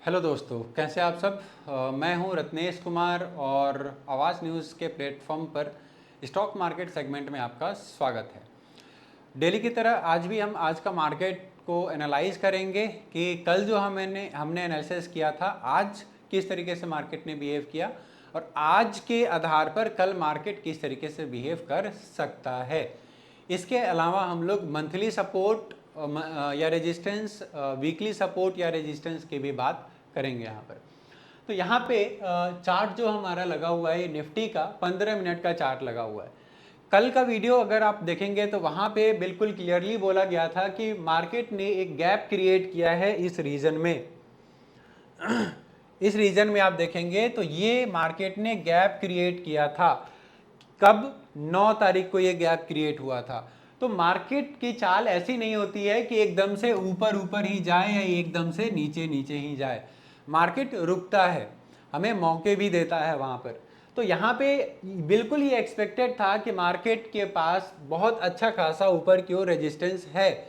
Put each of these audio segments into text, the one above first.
Hello दोस्तों, कैसे आप सब। मैं हूं रत्नेश कुमार और आवाज़ न्यूज़ के प्लेटफॉर्म पर स्टॉक मार्केट सेगमेंट में आपका स्वागत है। डेली की तरह आज भी हम आज का मार्केट को एनालाइज करेंगे कि कल जो हमने एनालिसिस किया था, आज किस तरीके से मार्केट ने बिहेव किया और आज के आधार पर कल मार्केट किस तरीके से बिहेव कर सकता है। इसके अलावा हम लोग मंथली सपोर्ट या रेजिस्टेंस, वीकली सपोर्ट या रेजिस्टेंस की भी बात करेंगे यहाँ पर। तो यहाँ पे चार्ट जो हमारा लगा हुआ है, निफ्टी का 15 मिनट का चार्ट लगा हुआ है। कल का वीडियो अगर आप देखेंगे तो वहाँ पे बिल्कुल क्लियरली बोला गया था कि मार्केट ने एक गैप क्रिएट किया है इस रीजन में। इस रीजन में आप देखेंगे तो ये मार्केट ने गैप क्रिएट किया था। कब? 9 तारीख को ये गैप क्रिएट हुआ था। तो मार्केट की चाल ऐसी नहीं होती है कि एकदम से ऊपर ऊपर ही जाए या एकदम से नीचे नीचे ही जाए। मार्केट रुकता है, हमें मौके भी देता है वहाँ पर। तो यहाँ पे बिल्कुल ही एक्सपेक्टेड था कि मार्केट के पास बहुत अच्छा खासा ऊपर की ओर रेजिस्टेंस है,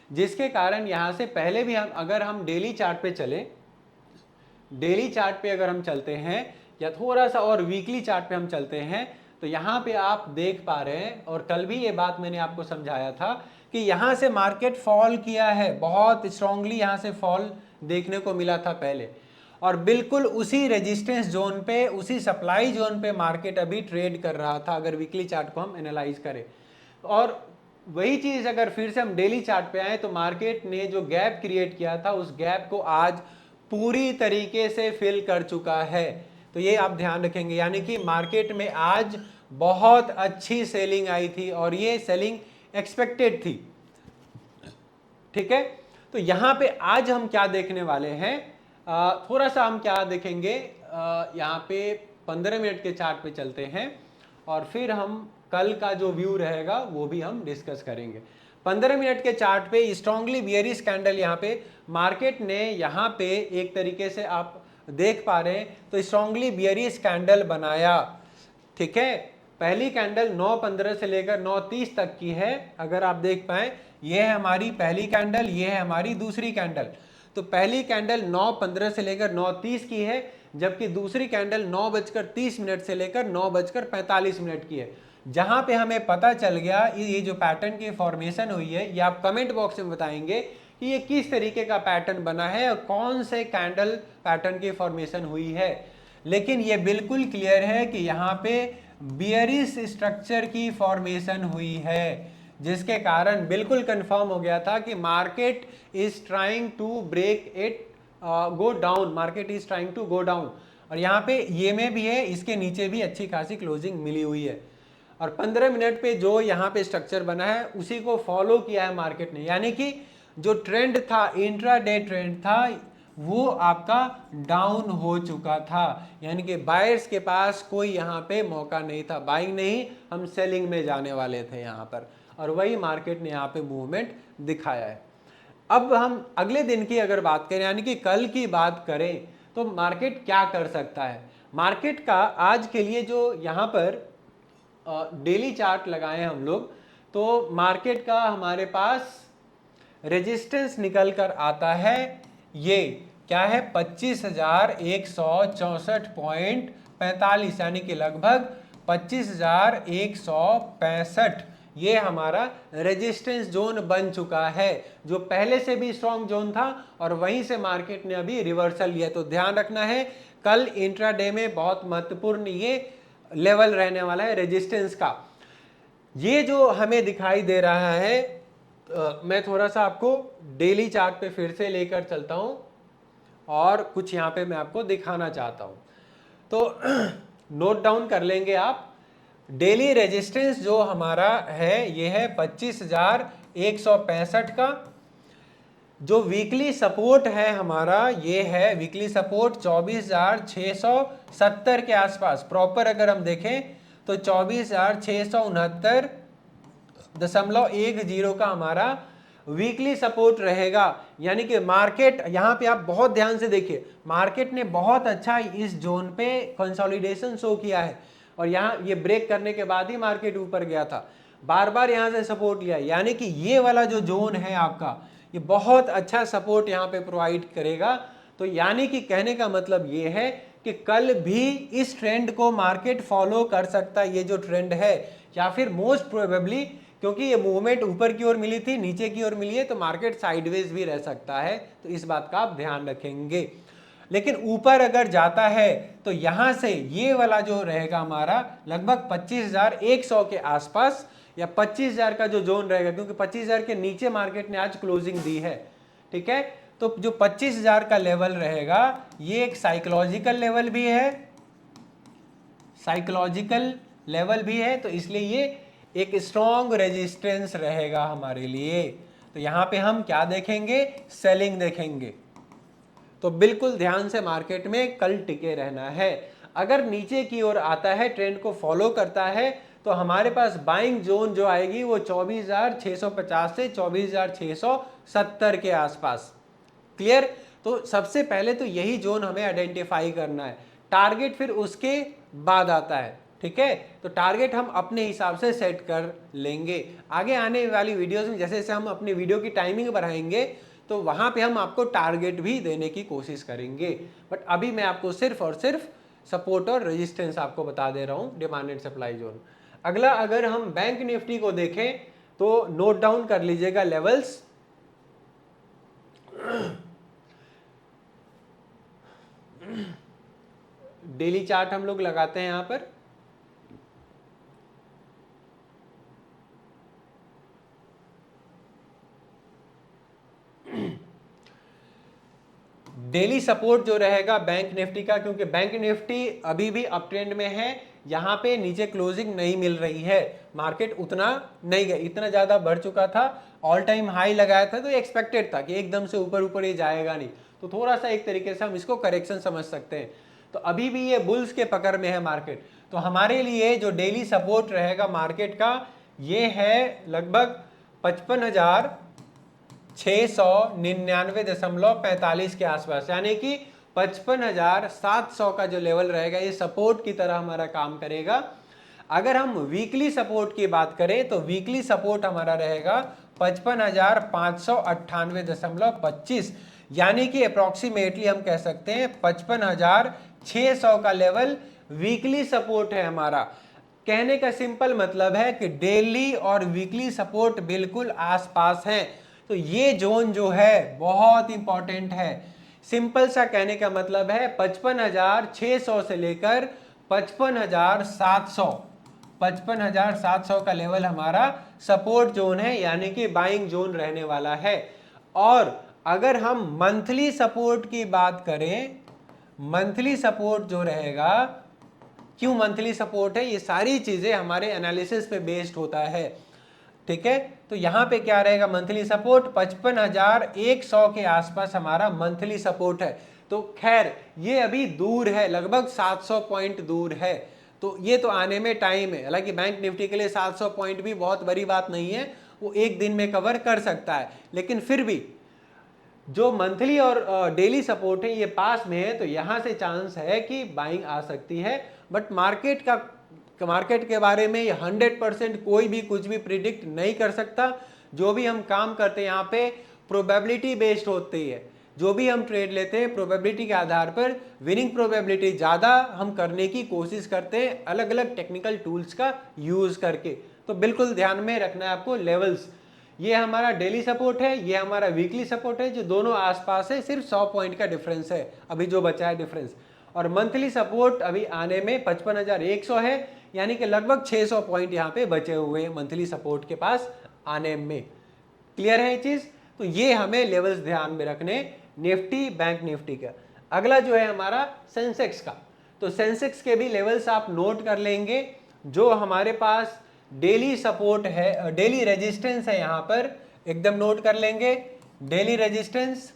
जिसके कारण यहाँ से पहले भी अगर हम डेली चार्ट पे चलें, डेली चार्ट पे अगर हम चलते हैं या थोड़ा सा और वीकली चार्ट पे हम चलते हैं तो यहाँ पे आप देख पा रहे हैं, और कल भी ये बात मैंने आपको समझाया था कि यहाँ से मार्केट फॉल किया है, बहुत स्ट्रांगली यहाँ से फॉल देखने को मिला था पहले, और बिल्कुल उसी रेजिस्टेंस जोन पे, उसी सप्लाई जोन पे मार्केट अभी ट्रेड कर रहा था अगर वीकली चार्ट को हम एनालाइज करें। और वही चीज़ अगर फिर से हम डेली चार्ट पे आए तो मार्केट ने जो गैप क्रिएट किया था उस गैप को आज पूरी तरीके से फिल कर चुका है। तो ये आप ध्यान रखेंगे, यानी कि मार्केट में आज बहुत अच्छी सेलिंग आई थी और ये सेलिंग एक्सपेक्टेड थी। ठीक है, तो यहाँ पे आज हम क्या देखने वाले हैं, थोड़ा सा हम क्या देखेंगे, यहाँ पे 15 मिनट के चार्ट पे चलते हैं और फिर हम कल का जो व्यू रहेगा वो भी हम डिस्कस करेंगे। 15 मिनट के चार्ट पे स्ट्रांगली बियरिश कैंडल यहाँ पे मार्केट ने यहाँ पे एक तरीके से आप देख पा रहे हैं तो स्ट्रांगली बियरिश कैंडल बनाया। ठीक है, पहली कैंडल 9:15 से लेकर 9:30 तक की है। अगर आप देख पाए, ये है हमारी पहली कैंडल, ये है हमारी दूसरी कैंडल। तो पहली कैंडल 9:15 से लेकर 9:30 की है, जबकि दूसरी कैंडल 9:30 से लेकर 9:45 की है। जहां पे हमें पता चल गया ये जो पैटर्न की फॉर्मेशन हुई है, ये आप कमेंट बॉक्स में बताएंगे कि ये किस तरीके का पैटर्न बना है और कौन से कैंडल पैटर्न की फॉर्मेशन हुई है। लेकिन ये बिल्कुल क्लियर है कि यहाँ पे बियरिश स्ट्रक्चर की फॉर्मेशन हुई है, जिसके कारण बिल्कुल कंफर्म हो गया था कि market is trying to break it, go down, market is trying to go down. और यहाँ पे ये में भी है, इसके नीचे भी अच्छी खासी क्लोजिंग मिली हुई है और 15 मिनट पे जो यहाँ पे स्ट्रक्चर बना है उसी को फॉलो किया है मार्केट ने। यानी कि जो ट्रेंड था, इंट्राडे ट्रेंड था, वो आपका डाउन हो चुका था। यानी कि बायर्स के पास कोई यहाँ पे मौका नहीं था, बाइंग नहीं, हम सेलिंग में जाने वाले थे यहाँ पर, और वही मार्केट ने यहाँ पे मूवमेंट दिखाया है। अब हम अगले दिन की अगर बात करें, यानी कि कल की बात करें, तो मार्केट क्या कर सकता है। मार्केट का आज के लिए जो यहाँ पर डेली चार्ट लगाए हम लोग, तो मार्केट का हमारे पास रेजिस्टेंस निकल कर आता है, ये क्या है, 25,164.45, यानी कि लगभग 25,165। ये हमारा रेजिस्टेंस जोन बन चुका है, जो पहले से भी स्ट्रॉन्ग जोन था और वहीं से मार्केट ने अभी रिवर्सल लिया। तो ध्यान रखना है, कल इंट्राडे में बहुत महत्वपूर्ण ये लेवल रहने वाला है रेजिस्टेंस का। ये जो हमें दिखाई दे रहा है, मैं थोड़ा सा आपको डेली चार्ट पे फिर से लेकर चलता हूं और कुछ यहाँ पे मैं आपको दिखाना चाहता हूं। तो नोट डाउन कर लेंगे आप। डेली रेजिस्टेंस जो हमारा है ये है 25,165 का। जो वीकली सपोर्ट है हमारा, ये है वीकली सपोर्ट 24,670 के आसपास। प्रॉपर अगर हम देखें तो 24,669.10 का हमारा वीकली सपोर्ट रहेगा। यानी कि मार्केट, यहाँ पे आप बहुत ध्यान से देखिए, मार्केट ने बहुत अच्छा इस जोन पे कंसोलिडेशन शो किया है और यहाँ ये ब्रेक करने के बाद ही मार्केट ऊपर गया था, बार बार यहाँ से सपोर्ट लिया। यानी कि ये वाला जो जोन है आपका, ये बहुत अच्छा सपोर्ट यहाँ पे प्रोवाइड करेगा। तो यानी कि कहने का मतलब ये है कि कल भी इस ट्रेंड को मार्केट फॉलो कर सकता है, ये जो ट्रेंड है, या फिर मोस्ट प्रोबेबली क्योंकि ये मूवमेंट ऊपर की ओर मिली थी, नीचे की ओर मिली है, तो मार्केट साइडवेज भी रह सकता है। तो इस बात का आप ध्यान रखेंगे। लेकिन ऊपर अगर जाता है तो यहां से ये वाला जो रहेगा हमारा लगभग 25,100 के आसपास या 25,000 का जो जोन रहेगा, क्योंकि 25,000 के नीचे मार्केट ने आज क्लोजिंग दी है, ठीक है। तो जो 25,000 का लेवल रहेगा ये एक साइकोलॉजिकल लेवल भी है, साइकोलॉजिकल लेवल भी है, तो इसलिए ये एक स्ट्रॉन्ग रेजिस्टेंस रहेगा हमारे लिए। तो यहां पे हम क्या देखेंगे, सेलिंग देखेंगे। तो बिल्कुल ध्यान से मार्केट में कल टिके रहना है। अगर नीचे की ओर आता है, ट्रेंड को फॉलो करता है, तो हमारे पास बाइंग जोन जो आएगी वो 24,650 से 24,670 के आसपास। क्लियर। तो सबसे पहले तो यही जोन हमें आइडेंटिफाई करना है, टारगेट फिर उसके बाद आता है, ठीक है। तो टारगेट हम अपने हिसाब से सेट कर लेंगे। आगे आने वाली वीडियोस में जैसे जैसे हम अपनी वीडियो की टाइमिंग बढ़ाएंगे तो वहां पे हम आपको टारगेट भी देने की कोशिश करेंगे। बट अभी मैं आपको सिर्फ और सिर्फ सपोर्ट और रेजिस्टेंस आपको बता दे रहा हूं, डिमांड एंड सप्लाई जोन। अगला अगर हम बैंक निफ्टी को देखें तो नोट डाउन कर लीजिएगा लेवल्स। डेली चार्ट हम लोग लगाते हैं यहां पर। डेली सपोर्ट जो रहेगा बैंक निफ्टी का, क्योंकि बैंक निफ्टी अभी भी अप ट्रेंड में है, यहां पे नीचे क्लोजिंग नहीं मिल रही है, मार्केट उतना नहीं गया, इतना ज्यादा बढ़ चुका था, ऑल टाइम हाई लगाया था, तो एक्सपेक्टेड था कि एकदम से ऊपर ऊपर ये जाएगा नहीं, तो थोड़ा सा एक तरीके से हम इसको करेक्शन समझ सकते हैं। तो अभी भी ये बुल्स के पकड़ में है मार्केट। तो हमारे लिए जो डेली सपोर्ट रहेगा मार्केट का ये है लगभग 55,699.45 के आसपास, यानी कि 55,700 का जो लेवल रहेगा ये सपोर्ट की तरह हमारा काम करेगा। अगर हम वीकली सपोर्ट की बात करें तो वीकली सपोर्ट हमारा रहेगा 55,598.25, यानी कि अप्रोक्सीमेटली हम कह सकते हैं 55,600 का लेवल वीकली सपोर्ट है हमारा। कहने का सिंपल मतलब है कि डेली और वीकली सपोर्ट बिल्कुल आसपास हैं। तो ये जोन जो है बहुत इंपॉर्टेंट है। सिंपल सा कहने का मतलब है 55,600 से लेकर 55,700, 55,700 का लेवल हमारा सपोर्ट जोन है, यानी कि बाइंग जोन रहने वाला है। और अगर हम मंथली सपोर्ट की बात करें, मंथली सपोर्ट जो रहेगा, क्यों मंथली सपोर्ट है, ये सारी चीजें हमारे एनालिसिस पे बेस्ड होता है, ठीक है। तो यहां पे क्या रहेगा, मंथली सपोर्ट 55,100 के आसपास हमारा मंथली सपोर्ट है। तो खैर ये अभी दूर है, लगभग 700 पॉइंट दूर है, तो ये तो आने में टाइम है। हालांकि बैंक निफ्टी के लिए 700 पॉइंट भी बहुत बड़ी बात नहीं है, वो एक दिन में कवर कर सकता है, लेकिन फिर भी जो मंथली और डेली सपोर्ट है ये पास में है, तो यहां से चांस है कि बाइंग आ सकती है। बट मार्केट के बारे में 100% कोई भी कुछ भी प्रिडिक्ट नहीं कर सकता। जो भी हम काम करते हैं यहाँ पे प्रोबेबिलिटी बेस्ड होती है, जो भी हम ट्रेड लेते हैं प्रोबेबिलिटी के आधार पर, विनिंग प्रोबेबिलिटी ज़्यादा हम करने की कोशिश करते हैं अलग अलग टेक्निकल टूल्स का यूज़ करके। तो बिल्कुल ध्यान में रखना है आपको लेवल्स। ये हमारा डेली सपोर्ट है, ये हमारा वीकली सपोर्ट है, जो दोनों आसपास है, सिर्फ 100 पॉइंट का डिफरेंस है अभी जो बचा है डिफरेंस। और मंथली सपोर्ट अभी आने में 55,100 है, यानी कि लगभग 600 पॉइंट यहाँ पे बचे हुए हैं मंथली सपोर्ट के पास आने में। क्लियर है ये चीज। तो ये हमें लेवल्स ध्यान में रखने निफ्टी बैंक निफ्टी का। अगला जो है हमारा सेंसेक्स का, तो सेंसेक्स के भी लेवल्स आप नोट कर लेंगे। जो हमारे पास डेली सपोर्ट है, डेली रेजिस्टेंस है, यहां पर एकदम नोट कर लेंगे। डेली रेजिस्टेंस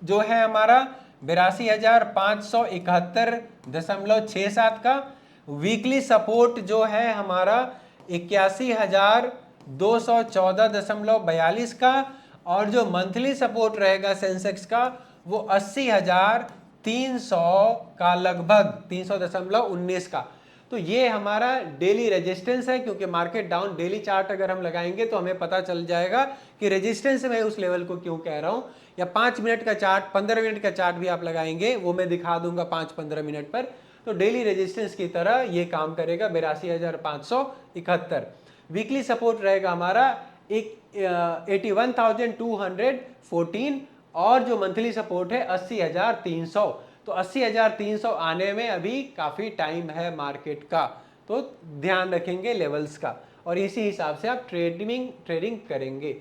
जो है हमारा 82,571.67 का। वीकली सपोर्ट जो है हमारा 81,214.42 का। और जो मंथली सपोर्ट रहेगा सेंसेक्स का वो 80,300 का, लगभग 300.19 का। तो ये हमारा डेली रेजिस्टेंस है, क्योंकि मार्केट डाउन। डेली चार्ट अगर हम लगाएंगे तो हमें पता चल जाएगा कि रेजिस्टेंस मैं उस लेवल को क्यों कह रहा हूं। या 5 मिनट का चार्ट, 15 मिनट का चार्ट भी आप लगाएंगे, वो मैं दिखा दूंगा 5-15 मिनट पर, तो डेली रेजिस्टेंस की तरह ये काम करेगा 82,571। वीकली सपोर्ट रहेगा हमारा 81,214, और जो मंथली सपोर्ट है 80,300। तो 80,300 आने में अभी काफी टाइम है मार्केट का, तो ध्यान रखेंगे लेवल्स का, और इसी हिसाब से आप ट्रेडिंग करेंगे।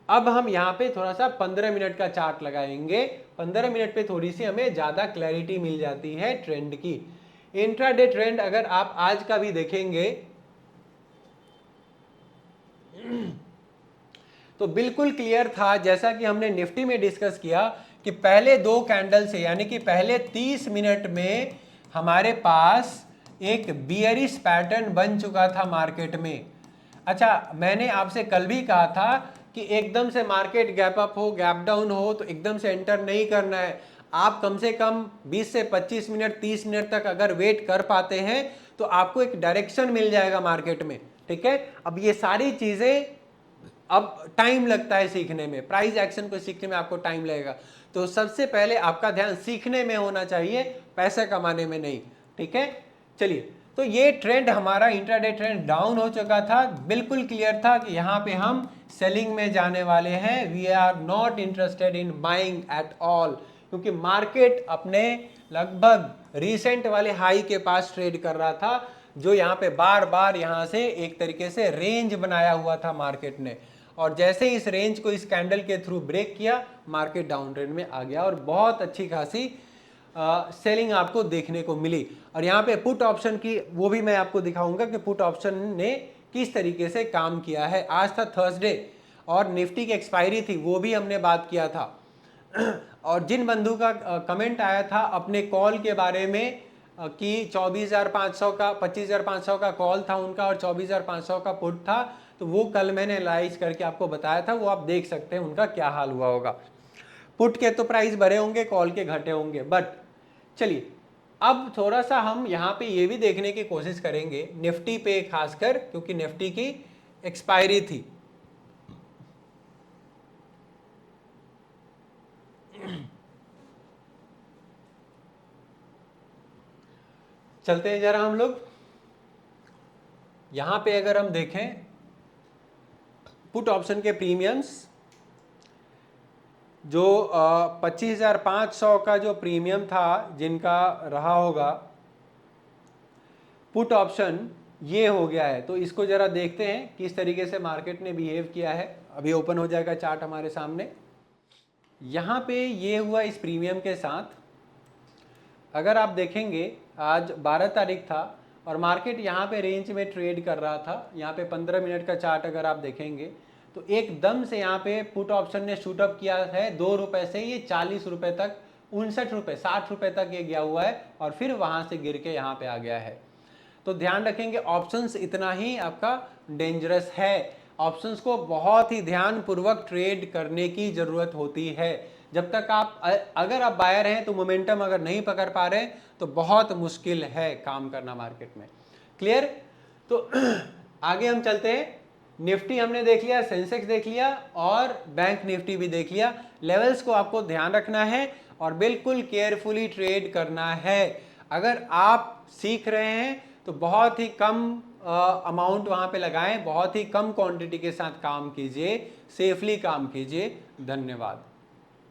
अब हम यहाँ पे थोड़ा सा 15 मिनट का चार्ट लगाएंगे। 15 मिनट पे थोड़ी सी हमें ज्यादा क्लैरिटी मिल जाती है ट्रेंड की। इंट्राडे ट्रेंड अगर आप आज का भी देखेंगे तो बिल्कुल क्लियर था, जैसा कि हमने निफ्टी में डिस्कस किया कि पहले 2 कैंडल से, यानी कि पहले 30 मिनट में हमारे पास एक बियरिश पैटर्न बन चुका था मार्केट में। अच्छा, मैंने आपसे कल भी कहा था कि एकदम से मार्केट गैप अप हो, गैप डाउन हो तो एकदम से एंटर नहीं करना है। आप कम से कम 20 से 25 मिनट, 30 मिनट तक अगर वेट कर पाते हैं तो आपको एक डायरेक्शन मिल जाएगा मार्केट में, ठीक है। अब ये सारी चीजें, अब टाइम लगता है सीखने में, प्राइस एक्शन को सीखने में आपको टाइम लगेगा। तो सबसे पहले आपका ध्यान सीखने में होना चाहिए, पैसे कमाने में नहीं, ठीक है। चलिए, तो ये ट्रेंड हमारा इंट्राडे ट्रेंड डाउन हो चुका था, बिल्कुल क्लियर था कि यहाँ पे हम सेलिंग में जाने वाले हैं। We are not interested in buying at all, क्योंकि मार्केट अपने लगभग रिसेंट वाले हाई के पास ट्रेड कर रहा था, जो यहाँ पे बार बार यहाँ से एक तरीके से रेंज बनाया हुआ था मार्केट ने, और जैसे इस रेंज को इस कैंडल के थ्रू ब्रेक किया, मार्केट डाउन ट्रेंड में आ गया और बहुत अच्छी खासी सेलिंग आपको देखने को मिली। और यहाँ पे पुट ऑप्शन की वो भी मैं आपको दिखाऊंगा कि पुट ऑप्शन ने किस तरीके से काम किया है। आज था थर्सडे और निफ्टी की एक्सपायरी थी, वो भी हमने बात किया था। और जिन बंधु का कमेंट आया था अपने कॉल के बारे में कि 24,500 का, 25,500 का कॉल था उनका और 24,500 का पुट था, तो वो कल मैंने एनालाइज करके आपको बताया था, वो आप देख सकते हैं उनका क्या हाल हुआ होगा। पुट के तो प्राइस बढ़े होंगे, कॉल के घटे होंगे। बट चलिए, अब थोड़ा सा हम यहाँ पे ये भी देखने की कोशिश करेंगे निफ्टी पे खासकर, क्योंकि निफ्टी की एक्सपायरी थी। चलते हैं जरा हम लोग यहां पे, अगर हम देखें पुट ऑप्शन के प्रीमियम्स, जो 25,500 का जो प्रीमियम था जिनका रहा होगा पुट ऑप्शन, ये हो गया है। तो इसको जरा देखते हैं किस तरीके से मार्केट ने बिहेव किया है। अभी ओपन हो जाएगा चार्ट हमारे सामने। यहाँ पे ये हुआ इस प्रीमियम के साथ, अगर आप देखेंगे आज 12 तारीख था और मार्केट यहाँ पे रेंज में ट्रेड कर रहा था। यहाँ पे 15 मिनट का चार्ट अगर आप देखेंगे तो एकदम से यहाँ पे पुट ऑप्शन ने शूट अप किया है 2 रुपए से ये 40 रुपए तक, 59 रुपए, 60 रुपए तक ये गया हुआ है और फिर वहां से गिर के यहाँ पे आ गया है। तो ध्यान रखेंगे, ऑप्शंस इतना ही आपका डेंजरस है। ऑप्शंस को बहुत ही ध्यानपूर्वक ट्रेड करने की जरूरत होती है। जब तक आप, अगर आप बायर हैं तो मोमेंटम अगर नहीं पकड़ पा रहे हैं तो बहुत मुश्किल है काम करना मार्केट में। क्लियर? तो आगे हम चलते हैं। निफ्टी हमने देख लिया, सेंसेक्स देख लिया और बैंक निफ्टी भी देख लिया। लेवल्स को आपको ध्यान रखना है और बिल्कुल केयरफुली ट्रेड करना है। अगर आप सीख रहे हैं तो बहुत ही कम अमाउंट वहां पे लगाएं, बहुत ही कम क्वांटिटी के साथ काम कीजिए, सेफली काम कीजिए। धन्यवाद।